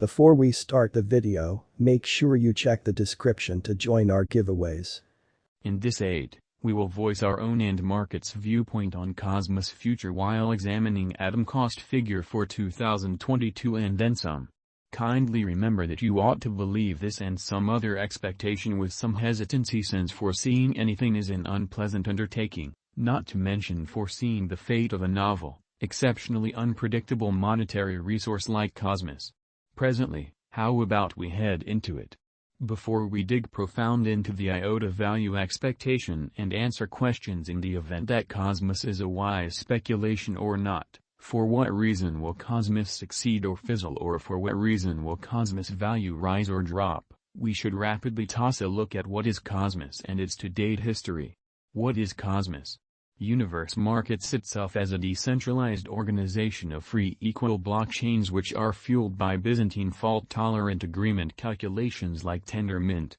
Before we start the video, make sure you check the description to join our giveaways. In this aid, we will voice our own and market's viewpoint on Cosmos future while examining atom cost figure for 2022 and then some. Kindly remember that you ought to believe this and some other expectation with some hesitancy, since foreseeing anything is an unpleasant undertaking, not to mention foreseeing the fate of a novel, exceptionally unpredictable monetary resource like Cosmos. Presently, how about we head into it? Before we dig profound into the iota value expectation and answer questions in the event that Cosmos is a wise speculation or not, for what reason will Cosmos succeed or fizzle, or for what reason will Cosmos value rise or drop, we should rapidly toss a look at what is Cosmos and its to-date history. What is Cosmos? Universe markets itself as a decentralized organization of free equal blockchains which are fueled by Byzantine fault-tolerant agreement calculations like Tendermint.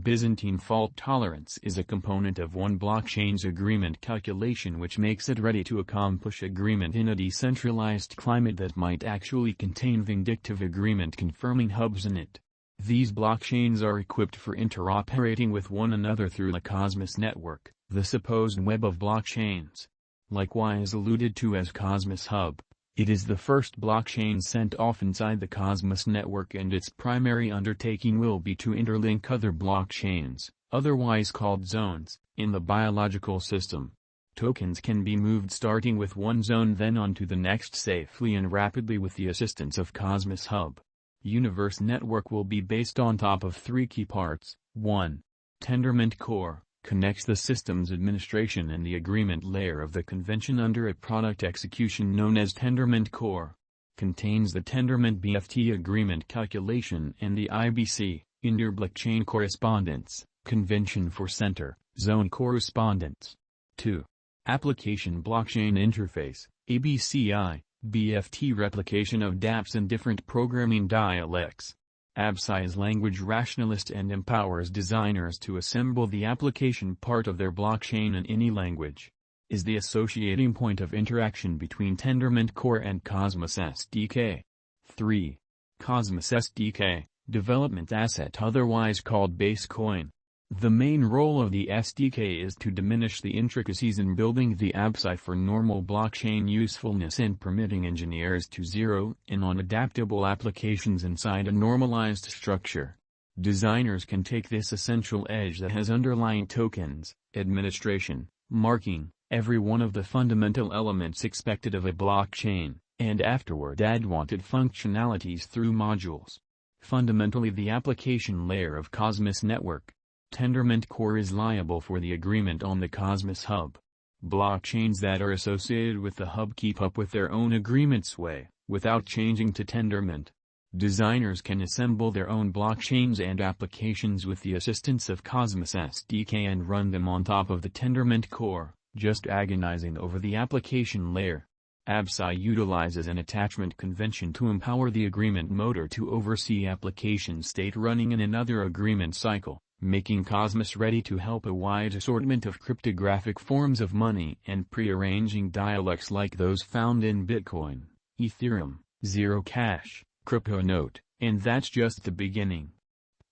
Byzantine fault tolerance is a component of one blockchain's agreement calculation which makes it ready to accomplish agreement in a decentralized climate that might actually contain vindictive agreement confirming hubs in it. These blockchains are equipped for interoperating with one another through the Cosmos network, the supposed web of blockchains. Likewise alluded to as Cosmos Hub, it is the first blockchain sent off inside the Cosmos network, and its primary undertaking will be to interlink other blockchains, otherwise called zones, in the biological system. Tokens can be moved starting with one zone then onto the next safely and rapidly with the assistance of Cosmos Hub. Universe network will be based on top of three key parts. 1. Tendermint core connects the system's administration and the agreement layer of the convention under a product execution known as Tendermint core. Contains the Tendermint BFT agreement calculation and the IBC, inter-blockchain correspondence, convention for center, zone correspondence. 2. Application blockchain interface, ABCI, BFT replication of dApps and different programming dialects. ABCI is language rationalist and empowers designers to assemble the application part of their blockchain in any language. Is the associating point of interaction between Tendermint core and Cosmos SDK. 3. Cosmos SDK, development asset otherwise called base coin. The main role of the SDK is to diminish the intricacies in building the ABCI for normal blockchain usefulness and permitting engineers to zero in on adaptable applications inside a normalized structure. Designers can take this essential edge that has underlying tokens, administration, marking, every one of the fundamental elements expected of a blockchain, and afterward add wanted functionalities through modules. Fundamentally, the application layer of Cosmos network, Tendermint core, is liable for the agreement on the Cosmos Hub. Blockchains that are associated with the hub keep up with their own agreement sway, without changing to Tendermint. Designers can assemble their own blockchains and applications with the assistance of Cosmos SDK and run them on top of the Tendermint core, just agonizing over the application layer. ABCI utilizes an attachment convention to empower the agreement motor to oversee application state running in another agreement cycle, making Cosmos ready to help a wide assortment of cryptographic forms of money and prearranging dialects like those found in Bitcoin, Ethereum, Zero Cash, CryptoNote, and that's just the beginning.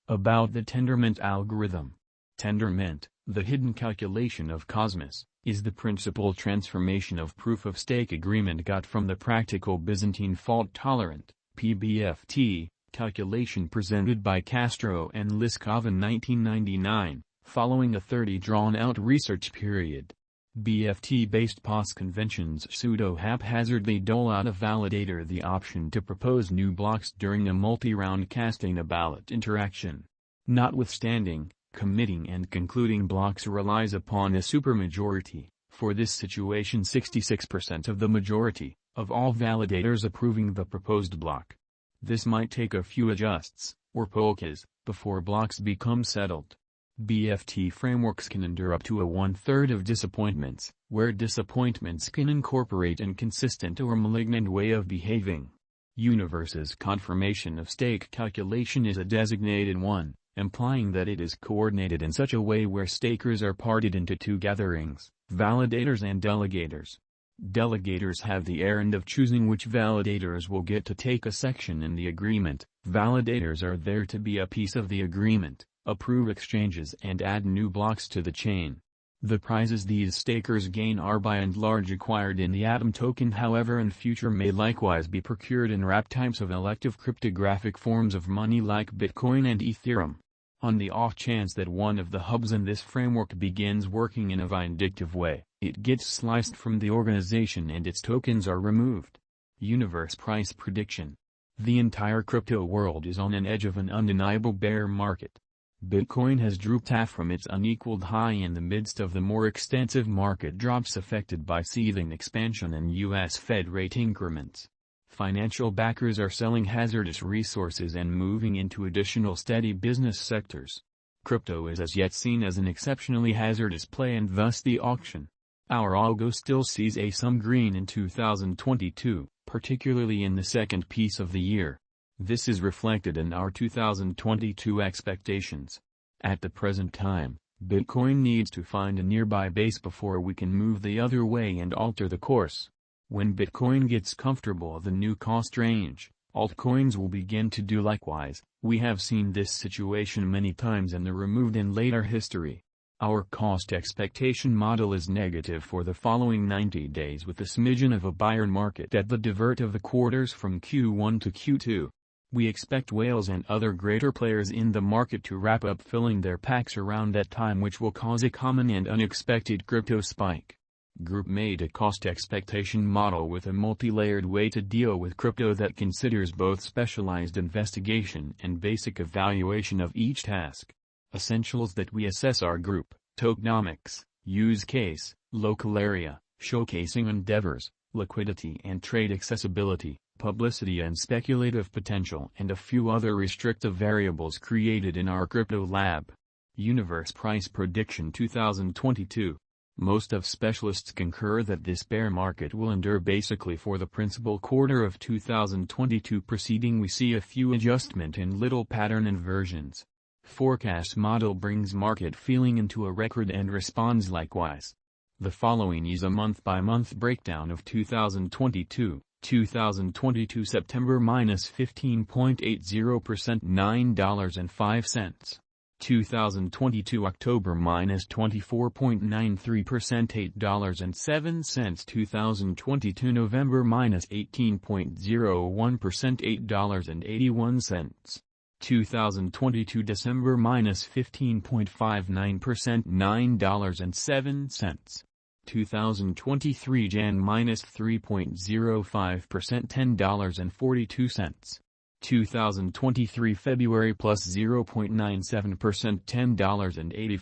About the Tendermint algorithm. Tendermint, the hidden calculation of Cosmos, is the principal transformation of proof-of-stake agreement got from the practical Byzantine fault-tolerant, PBFT, calculation presented by Castro and Liskov in 1999, following a 30-drawn-out research period. BFT-based POS conventions pseudo-haphazardly dole out a validator the option to propose new blocks during a multi-round casting a ballot interaction. Notwithstanding, committing and concluding blocks relies upon a supermajority, for this situation 66% of the majority, of all validators approving the proposed block. This might take a few adjusts, or polkas, before blocks become settled. BFT frameworks can endure up to a 1/3 of disappointments, where disappointments can incorporate inconsistent or malignant way of behaving. Universe's confirmation of stake calculation is a designated one, implying that it is coordinated in such a way where stakers are parted into two gatherings, validators and delegators. Delegators have the errand of choosing which validators will get to take a section in the agreement. Validators are there to be a piece of the agreement, approve exchanges and add new blocks to the chain. The prizes these stakers gain are by and large acquired in the Atom token, however in future may likewise be procured in wrap types of elective cryptographic forms of money like Bitcoin and Ethereum. On the off chance that one of the hubs in this framework begins working in a vindictive way, it gets sliced from the organization and its tokens are removed. Universe price prediction. The entire crypto world is on an edge of an undeniable bear market. Bitcoin has drooped half from its unequaled high in the midst of the more extensive market drops affected by seething expansion and U.S. Fed rate increments. Financial backers are selling hazardous resources and moving into additional steady business sectors. Crypto is as yet seen as an exceptionally hazardous play and thus the auction. Our algo still sees some green in 2022, particularly in the second piece of the year. This is reflected in our 2022 expectations. At the present time, Bitcoin needs to find a nearby base before we can move the other way and alter the course. When Bitcoin gets comfortable the new cost range, altcoins will begin to do likewise. We have seen this situation many times in the removed in later history. Our cost expectation model is negative for the following 90 days with a smidgen of a buyer market at the divert of the quarters from Q1 to Q2. We expect whales and other greater players in the market to wrap up filling their packs around that time, which will cause a common and unexpected crypto spike. Group made a cost expectation model with a multi-layered way to deal with crypto that considers both specialized investigation and basic evaluation of each task. Essentials that we assess are group, tokenomics, use case, local area, showcasing endeavors, liquidity and trade accessibility, publicity and speculative potential, and a few other restrictive variables created in our crypto lab. Universe price prediction 2022. Most of specialists concur that this bear market will endure basically for the principal quarter of 2022. Preceding we see a few adjustment in little pattern inversions. Forecast model brings market feeling into a record and responds likewise. The following is a month-by-month breakdown of 2022. 2022 September minus 15.80% $9.05. 2022 October minus 24.93% $8.07. 2022 November minus 18.01% $8.81. 2022 December minus 15.59% $9.07. 2023 Jan minus 3.05% $10.42. 2023 February plus 0.97% $10.85.